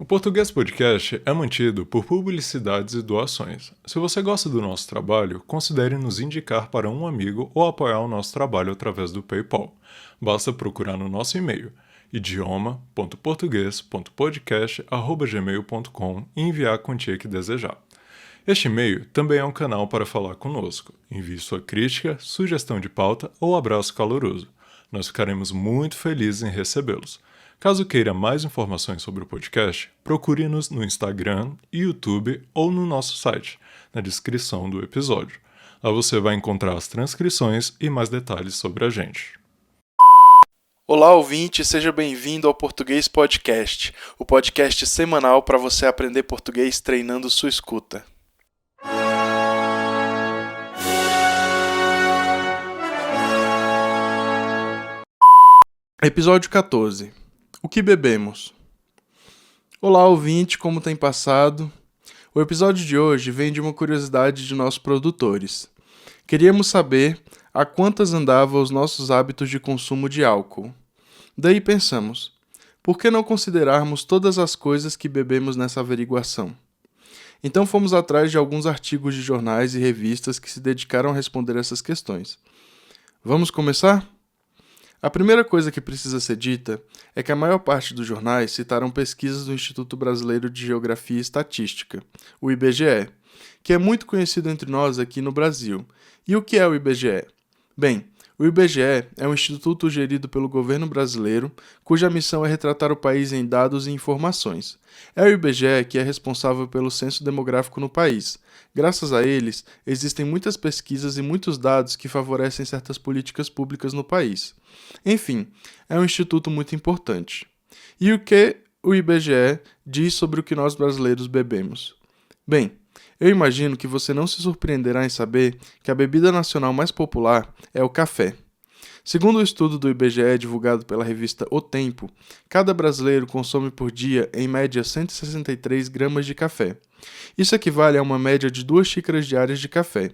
Português Podcast é mantido por publicidades e doações. Se você gosta do nosso trabalho, considere nos indicar para um amigo ou apoiar o nosso trabalho através do PayPal. Basta procurar no nosso e-mail idioma.portugues.podcast@gmail.com e enviar a quantia que desejar. Este e-mail também é um canal para falar conosco. Envie sua crítica, sugestão de pauta ou abraço caloroso. Nós ficaremos muito felizes em recebê-los. Caso queira mais informações sobre o podcast, procure-nos no Instagram, YouTube ou no nosso site, na descrição do episódio. Lá você vai encontrar as transcrições e mais detalhes sobre a gente. Olá, ouvinte, seja bem-vindo ao Português Podcast, o podcast semanal para você aprender português treinando sua escuta. Episódio 14. O que bebemos? Olá, ouvinte, como tem passado? O episódio de hoje vem de uma curiosidade de nossos produtores. Queríamos saber a quantas andavam os nossos hábitos de consumo de álcool. Daí pensamos, por que não considerarmos todas as coisas que bebemos nessa averiguação? Então fomos atrás de alguns artigos de jornais e revistas que se dedicaram a responder essas questões. Vamos começar? A primeira coisa que precisa ser dita é que a maior parte dos jornais citaram pesquisas do Instituto Brasileiro de Geografia e Estatística, o IBGE, que é muito conhecido entre nós aqui no Brasil. E o que é o IBGE? Bem, o IBGE é um instituto gerido pelo governo brasileiro, cuja missão é retratar o país em dados e informações. É o IBGE que é responsável pelo censo demográfico no país. Graças a eles, existem muitas pesquisas e muitos dados que favorecem certas políticas públicas no país. Enfim, é um instituto muito importante. E o que o IBGE diz sobre o que nós brasileiros bebemos? Bem, eu imagino que você não se surpreenderá em saber que a bebida nacional mais popular é o café. Segundo o estudo do IBGE divulgado pela revista O Tempo, cada brasileiro consome por dia, em média, 163 gramas de café. Isso equivale a uma média de 2 xícaras diárias de café.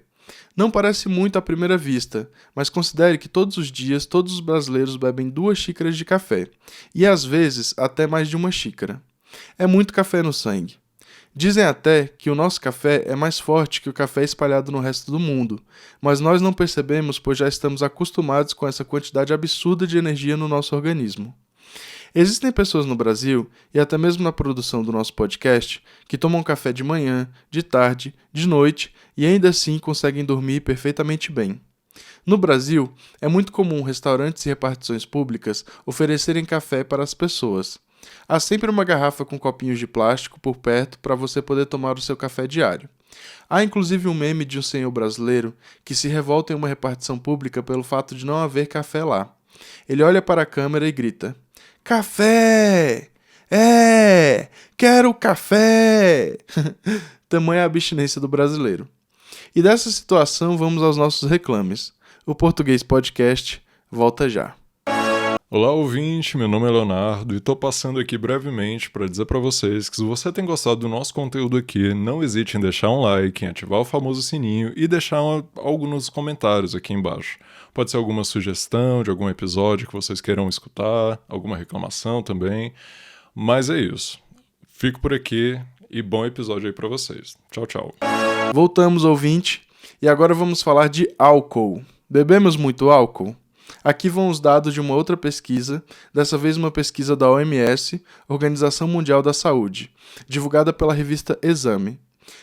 Não parece muito à primeira vista, mas considere que todos os dias todos os brasileiros bebem 2 xícaras de café, e às vezes até mais de 1 xícara. É muito café no sangue. Dizem até que o nosso café é mais forte que o café espalhado no resto do mundo, mas nós não percebemos pois já estamos acostumados com essa quantidade absurda de energia no nosso organismo. Existem pessoas no Brasil, e até mesmo na produção do nosso podcast, que tomam café de manhã, de tarde, de noite e ainda assim conseguem dormir perfeitamente bem. No Brasil, é muito comum restaurantes e repartições públicas oferecerem café para as pessoas. Há sempre uma garrafa com copinhos de plástico por perto para você poder tomar o seu café diário. Há inclusive um meme de um senhor brasileiro que se revolta em uma repartição pública pelo fato de não haver café lá. Ele olha para a câmera e grita: "Café! Quero café!" Tamanha a abstinência do brasileiro. E dessa situação vamos aos nossos reclames. O Português Podcast volta já. Olá, ouvinte, meu nome é Leonardo e estou passando aqui brevemente para dizer para vocês que se você tem gostado do nosso conteúdo aqui, não hesite em deixar um like, em ativar o famoso sininho e deixar algo nos comentários aqui embaixo. Pode ser alguma sugestão de algum episódio que vocês queiram escutar, alguma reclamação também, mas é isso. Fico por aqui e bom episódio aí para vocês. Tchau, tchau. Voltamos, ouvinte, e agora vamos falar de álcool. Bebemos muito álcool? Aqui vão os dados de uma outra pesquisa, dessa vez uma pesquisa da OMS, Organização Mundial da Saúde, divulgada pela revista Exame.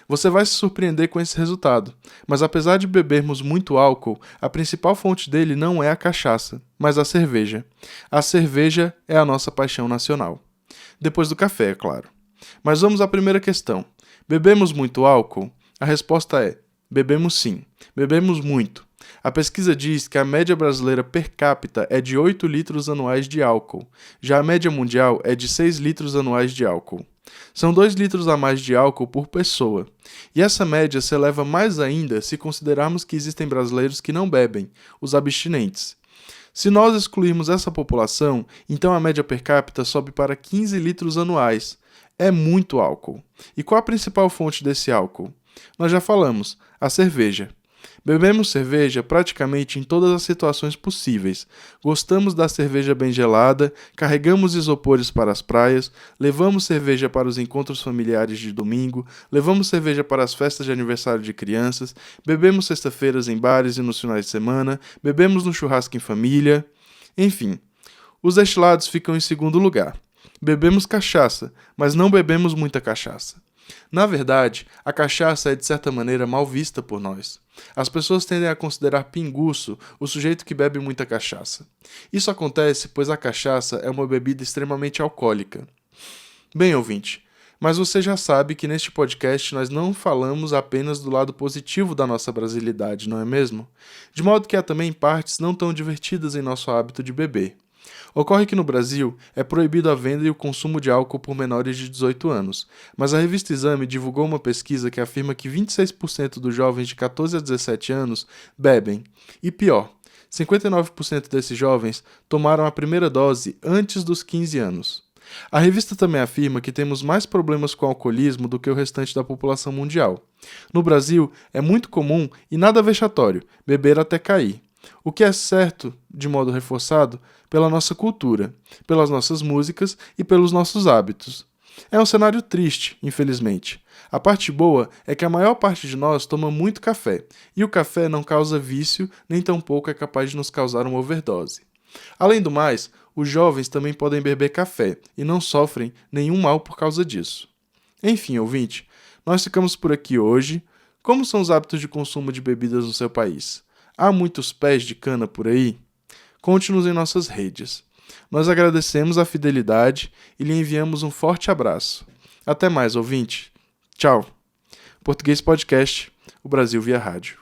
Você vai se surpreender com esse resultado, mas apesar de bebermos muito álcool, a principal fonte dele não é a cachaça, mas a cerveja. A cerveja é a nossa paixão nacional. Depois do café, é claro. Mas vamos à primeira questão. Bebemos muito álcool? A resposta é: bebemos sim. Bebemos muito. A pesquisa diz que a média brasileira per capita é de 8 litros anuais de álcool, já a média mundial é de 6 litros anuais de álcool. São 2 litros a mais de álcool por pessoa, e essa média se eleva mais ainda se considerarmos que existem brasileiros que não bebem, os abstinentes. Se nós excluirmos essa população, então a média per capita sobe para 15 litros anuais. É muito álcool. E qual a principal fonte desse álcool? Nós já falamos, a cerveja. Bebemos cerveja praticamente em todas as situações possíveis. Gostamos da cerveja bem gelada, carregamos isopores para as praias, levamos cerveja para os encontros familiares de domingo, levamos cerveja para as festas de aniversário de crianças, bebemos sexta-feiras em bares e nos finais de semana, bebemos no churrasco em família. Enfim, os destilados ficam em segundo lugar. Bebemos cachaça, mas não bebemos muita cachaça. Na verdade, a cachaça é de certa maneira mal vista por nós. As pessoas tendem a considerar pinguço o sujeito que bebe muita cachaça. Isso acontece pois a cachaça é uma bebida extremamente alcoólica. Bem, ouvinte, mas você já sabe que neste podcast nós não falamos apenas do lado positivo da nossa brasilidade, não é mesmo? De modo que há também partes não tão divertidas em nosso hábito de beber. Ocorre que no Brasil é proibido a venda e o consumo de álcool por menores de 18 anos, mas a revista Exame divulgou uma pesquisa que afirma que 26% dos jovens de 14 a 17 anos bebem. E pior, 59% desses jovens tomaram a primeira dose antes dos 15 anos. A revista também afirma que temos mais problemas com o alcoolismo do que o restante da população mundial. No Brasil, é muito comum e nada vexatório beber até cair. O que é certo, de modo reforçado, pela nossa cultura, pelas nossas músicas e pelos nossos hábitos. É um cenário triste, infelizmente. A parte boa é que a maior parte de nós toma muito café, e o café não causa vício, nem tampouco é capaz de nos causar uma overdose. Além do mais, os jovens também podem beber café e não sofrem nenhum mal por causa disso. Enfim, ouvinte, nós ficamos por aqui hoje. Como são os hábitos de consumo de bebidas no seu país? Há muitos pés de cana por aí? Conte-nos em nossas redes. Nós agradecemos a fidelidade e lhe enviamos um forte abraço. Até mais, ouvinte. Tchau. Português Podcast, o Brasil via rádio.